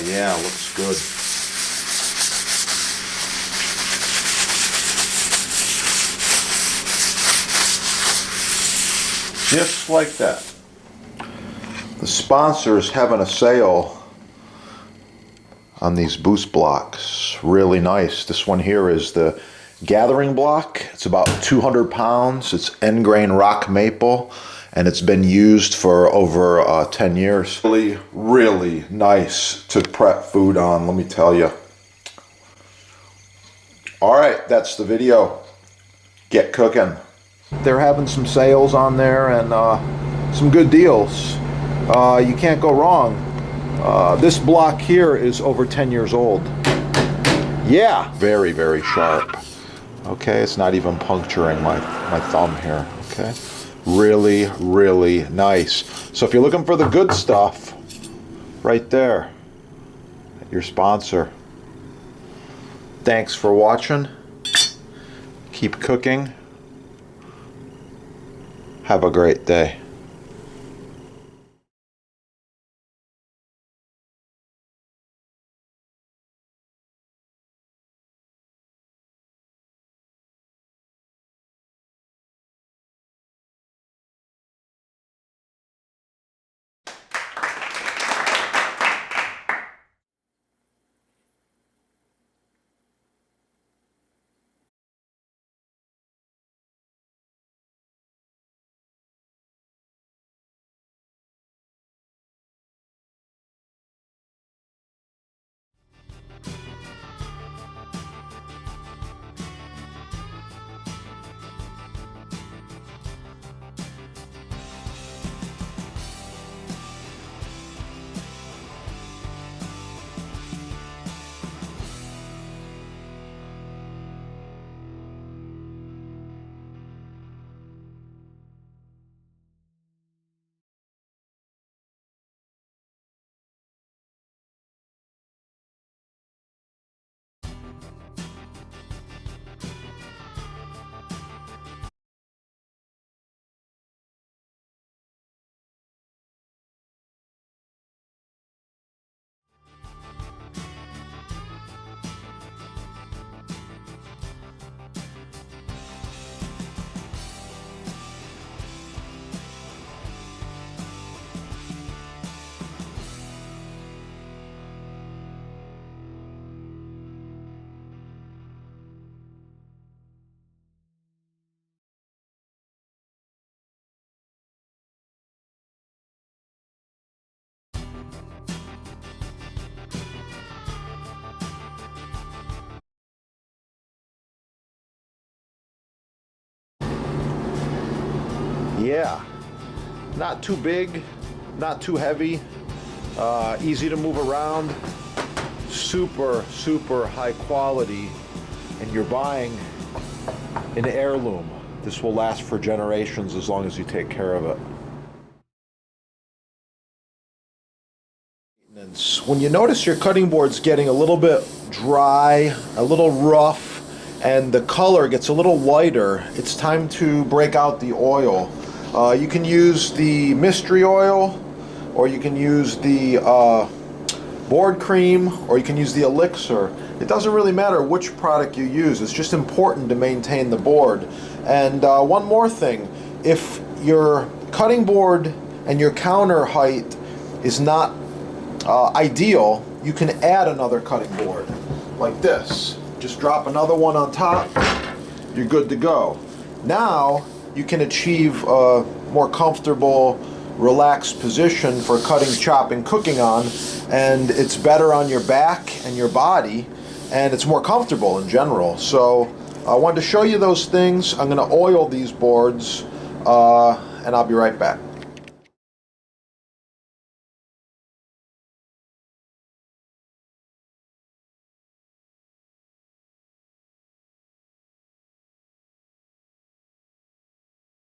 yeah, looks good. Just like that. The sponsor's having a sale on these boost blocks. Really nice. This one here is the gathering block. It's about 200 pounds. It's end grain rock maple, and it's been used for over 10 years. Really, really nice to prep food on, let me tell you. All right, that's the video. Get cooking. They're having some sales on there and some good deals. You can't go wrong. This block here is over 10 years old. Yeah, very, very sharp. Okay, it's not even puncturing my thumb here. Okay, really, really nice. So if you're looking for the good stuff, right there, your sponsor. Thanks for watching. Keep cooking. Have a great day. Yeah, not too big, not too heavy, easy to move around, super, super high quality, and you're buying an heirloom. This will last for generations as long as you take care of it. When you notice your cutting board's getting a little bit dry, a little rough, and the color gets a little lighter, it's time to break out the oil. You can use the mystery oil, or you can use the board cream, or you can use the elixir. It doesn't really matter which product you use. It's just important to maintain the board. And one more thing, if your cutting board and your counter height is not ideal, you can add another cutting board like this. Just drop another one on top, you're good to go. Now you can achieve a more comfortable, relaxed position for cutting, chopping, cooking on, and it's better on your back and your body, and it's more comfortable in general. So I wanted to show you those things. I'm going to oil these boards, and I'll be right back.